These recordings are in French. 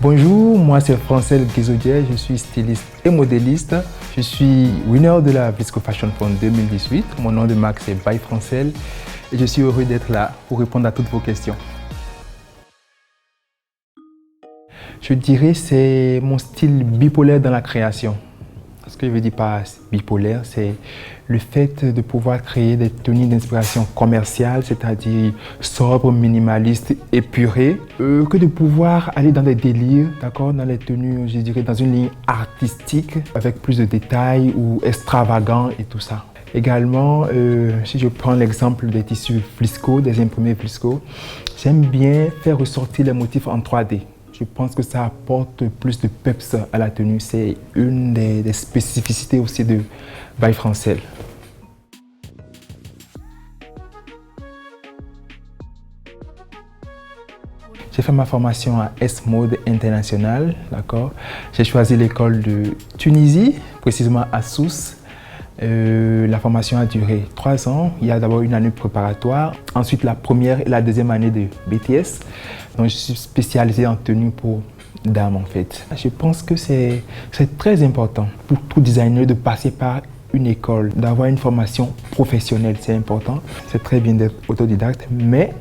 Bonjour, moi c'est Francel Guizodier, je suis styliste et modéliste. Je suis winner de la Visco Fashion Fund 2018. Mon nom de marque c'est By Francel et je suis heureux d'être là pour répondre à toutes vos questions. Je dirais que c'est mon style bipolaire dans la création. Ce que je veux dire par bipolaire, c'est le fait de pouvoir créer des tenues d'inspiration commerciale, c'est-à-dire sobres, minimalistes, épurées, que de pouvoir aller dans des délires, d'accord, dans les tenues, je dirais, dans une ligne artistique, avec plus de détails ou extravagants et tout ça. Également, si je prends l'exemple des tissus Flisco, des imprimés Flisco, j'aime bien faire ressortir les motifs en 3D. Je pense que ça apporte plus de peps à la tenue. C'est une des spécificités aussi de By Francel. J'ai fait ma formation à S-Mode International, d'accord. J'ai choisi l'école de Tunisie, précisément à Sousse. La formation a duré 3 ans. Il y a d'abord une année préparatoire, ensuite la première et la deuxième année de BTS. Donc je suis spécialisé en tenue pour dames en fait. Je pense que c'est très important pour tout designer de passer par une école, d'avoir une formation professionnelle, c'est important. C'est très bien d'être autodidacte, mais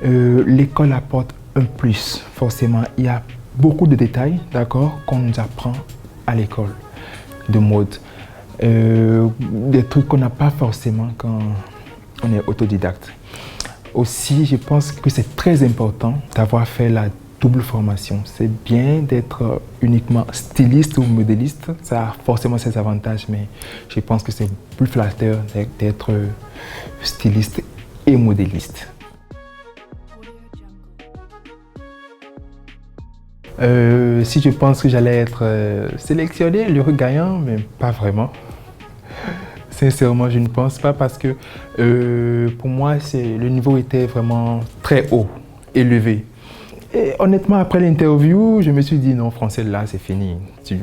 l'école apporte un plus, forcément. Il y a beaucoup de détails, d'accord, qu'on nous apprend à l'école de mode. Des trucs qu'on n'a pas forcément quand on est autodidacte. Aussi, je pense que c'est très important d'avoir fait la double formation. C'est bien d'être uniquement styliste ou modéliste. Ça a forcément ses avantages, mais je pense que c'est plus flatteur d'être styliste et modéliste. Si je pense que j'allais être sélectionné, l'heureux gagnant, mais pas vraiment. Sincèrement, je ne pense pas parce que pour moi, le niveau était vraiment très haut, élevé. Et honnêtement, après l'interview, je me suis dit non, Francel, là, c'est fini. Tu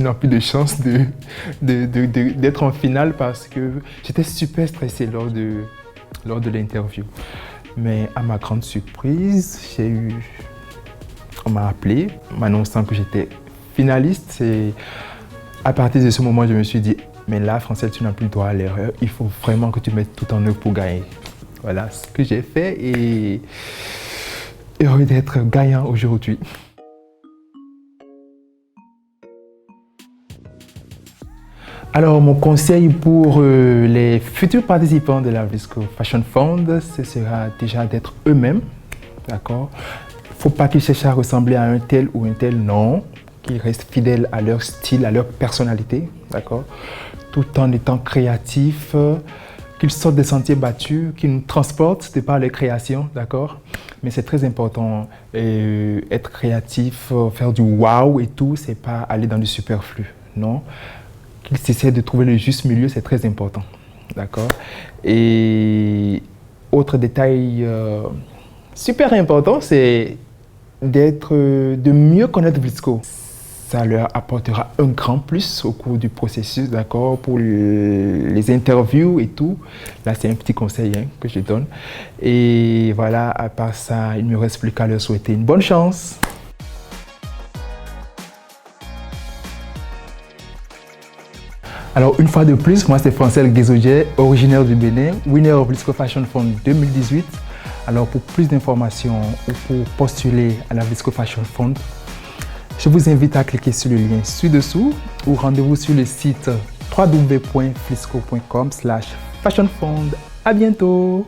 n'as plus de chance d'être en finale parce que j'étais super stressé lors de l'interview. Mais à ma grande surprise, on m'a appelé, m'annonçant que j'étais finaliste. Et à partir de ce moment, je me suis dit, mais là, Francel, tu n'as plus le droit à l'erreur. Il faut vraiment que tu mettes tout en œuvre pour gagner. Voilà ce que j'ai fait et heureux d'être gagnant aujourd'hui. Alors, mon conseil pour les futurs participants de la Visco Fashion Fund, ce sera déjà d'être eux-mêmes, d'accord? Il ne faut pas qu'ils cherchent à ressembler à un tel ou un tel, non. Qu'ils restent fidèles à leur style, à leur personnalité, d'accord? Tout en étant créatifs, qu'ils sortent des sentiers battus, qu'ils nous transportent de par les créations, d'accord? Mais c'est très important, être créatif, faire du wow et tout, c'est pas aller dans du superflu, non? Qu'ils essaient de trouver le juste milieu, c'est très important, d'accord? Et autre détail super important, c'est de mieux connaître Visco. Ça leur apportera un grand plus au cours du processus, d'accord, pour les interviews et tout. Là, c'est un petit conseil que je donne. Et voilà, à part ça, il ne me reste plus qu'à leur souhaiter une bonne chance. Alors, une fois de plus, moi, c'est Francel Guizodier, originaire du Bénin, winner of Visco Fashion Fund 2018. Alors, pour plus d'informations ou pour postuler à la Visco Fashion Fund, je vous invite à cliquer sur le lien ci-dessous ou rendez-vous sur le site www.flisco.com/fashionfund. À bientôt!